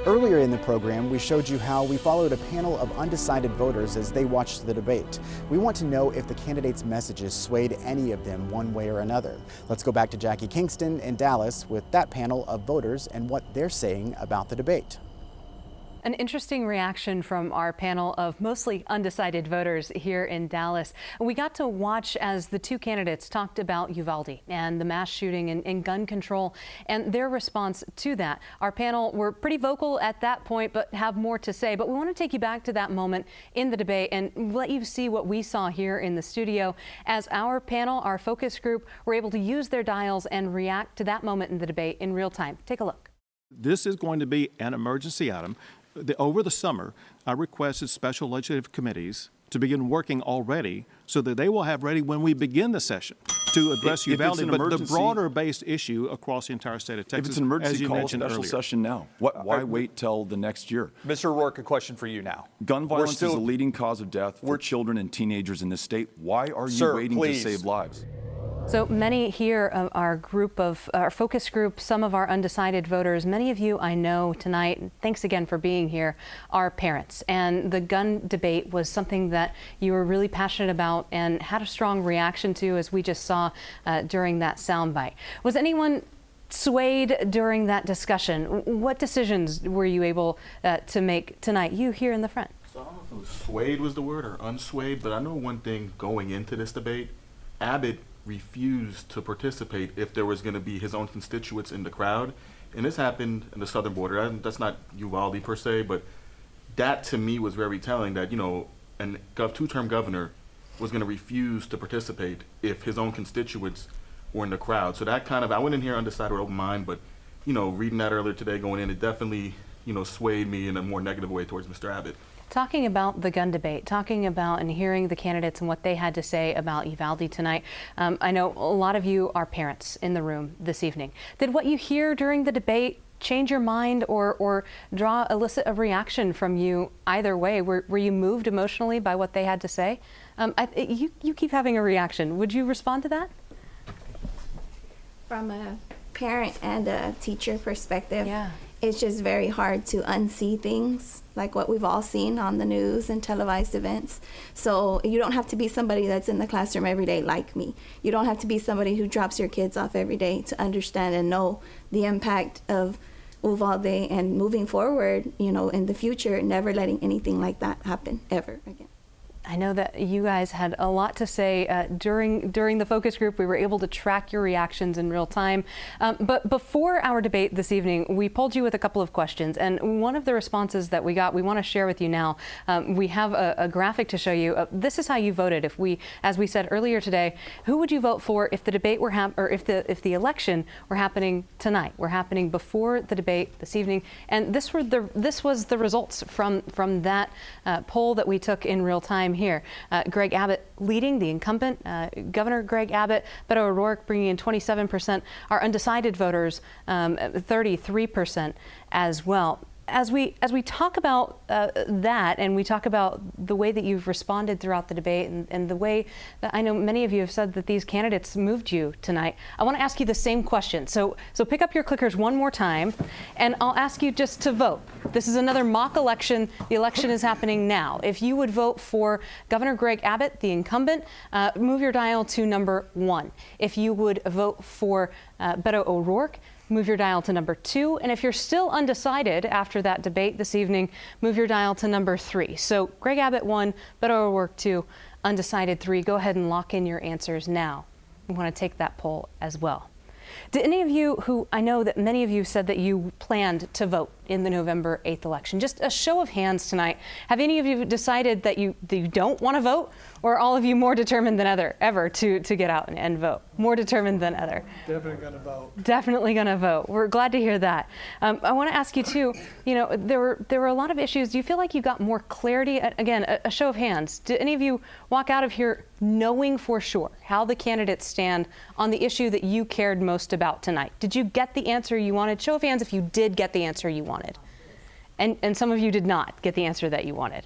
Earlier in the program, we showed you how we followed a panel of undecided voters as they watched the debate. We want to know if the candidates' messages swayed any of them one way or another. Let's go back to Jackie Kingston in Dallas with that panel of voters and what they're saying about the debate. An interesting reaction from our panel of mostly undecided voters here in Dallas. We got to watch as the two candidates talked about Uvalde and the mass shooting and gun control and their response to that. Our panel were pretty vocal at that point, but have more to say. But we want to take you back to that moment in the debate and let you see what we saw here in the studio as our panel, our focus group, were able to use their dials and react to that moment in the debate in real time. Take a look. This is going to be an emergency item. Over the summer, I requested special legislative committees to begin working already so that they will have ready when we begin the session to address Uvalde, but the broader-based issue across the entire state of Texas. If it's an emergency, as you call a mentioned special earlier. session now. Why wait till the next year? Mr. O'Rourke, a question for you now. Gun violence is the leading cause of death for children and teenagers in this state. Why are you waiting to save lives? So many here of our group of our focus group, some of our undecided voters, many of you I know tonight, and thanks again for being here, are parents. And the gun debate was something that you were really passionate about and had a strong reaction to, as we just saw during that soundbite. Was anyone swayed during that discussion? What decisions were you able to make tonight, you here in the front? So I don't know if it was swayed was the word or unswayed, but I know one thing going into this debate, Abbott refused to participate if there was going to be his own constituents in the crowd. And this happened in the southern border. That's not Uvalde per se, but that to me was very telling that, you know, a two-term governor was going to refuse to participate if his own constituents were in the crowd. So that kind of, I went in here undecided or open mind, but, you know, reading that earlier today going in, it definitely, you know, swayed me in a more negative way towards Mr. Abbott. Talking about the gun debate, talking about and hearing the candidates and what they had to say about Uvalde tonight, I know a lot of you are parents in the room this evening. Did what you hear during the debate change your mind or elicit a reaction from you either way? Were you moved emotionally by what they had to say? You keep having a reaction. Would you respond to that? From a parent and a teacher perspective, yeah. It's just very hard to unsee things like what we've all seen on the news and televised events. So you don't have to be somebody that's in the classroom every day like me. You don't have to be somebody who drops your kids off every day to understand and know the impact of Uvalde and moving forward, you know, in the future, never letting anything like that happen ever again. I know that you guys had a lot to say during the focus group. We were able to track your reactions in real time. But before our debate this evening, we polled you with a couple of questions. And one of the responses that we got, we want to share with you now. We have a graphic to show you. This is how you voted. If we, as we said earlier today, who would you vote for if the debate were or if the election were happening tonight? Were happening before the debate this evening. And this was the results from that poll that we took in real time here. Greg Abbott leading, the incumbent, Governor Greg Abbott, Beto O'Rourke bringing in 27%, our undecided voters 33% as well. As we talk about that, and we talk about the way that you've responded throughout the debate and the way that I know many of you have said that these candidates moved you tonight, I want to ask you the same question. So pick up your clickers one more time, and I'll ask you just to vote. This is another mock election. The election is happening now. If you would vote for Governor Greg Abbott, the incumbent, move your dial to number 1. If you would vote for Beto O'Rourke, move your dial to number 2. And if you're still undecided after that debate this evening, move your dial to number 3. So Greg Abbott 1, Beto O'Rourke 2, undecided 3. Go ahead and lock in your answers now. We want to take that poll as well. Did any of you who, I know that many of you said that you planned to vote in the November 8th election, just a show of hands tonight, have any of you decided that you don't want to vote, or are all of you more determined than ever to get out and vote? More determined than ever? Definitely going to vote. Definitely going to vote. We're glad to hear that. I want to ask you too, you know, there were a lot of issues. Do you feel like you got more clarity? Again, a show of hands. Did any of you walk out of here knowing for sure how the candidates stand on the issue that you cared most about tonight? Did you get the answer you wanted? Show of hands if you did get the answer you wanted. And some of you did not get the answer that you wanted.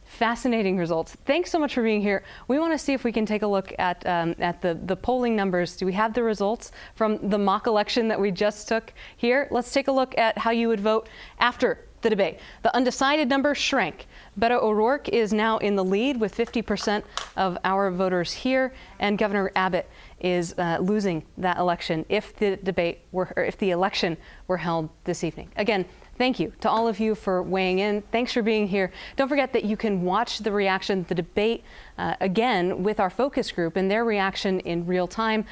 Fascinating results. Thanks so much for being here. We want to see if we can take a look at the polling numbers. Do we have the results from the mock election that we just took here? Let's take a look at how you would vote after the debate. The undecided number shrank. Beto O'Rourke is now in the lead with 50% of our voters here, and Governor Abbott is losing that election if the election were held this evening. Again, thank you to all of you for weighing in. Thanks for being here. Don't forget that you can watch the reaction, the debate again with our focus group and their reaction in real time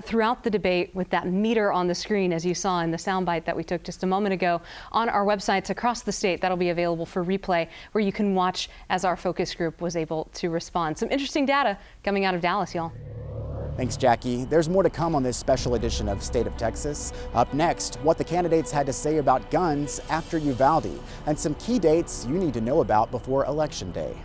throughout the debate with that meter on the screen, as you saw in the soundbite that we took just a moment ago, on our websites across the state. That'll be available for replay, where you can watch as our focus group was able to respond. Some interesting data coming out of Dallas, y'all. Thanks, Jackie. There's more to come on this special edition of State of Texas. Up next, what the candidates had to say about guns after Uvalde, and some key dates you need to know about before Election Day.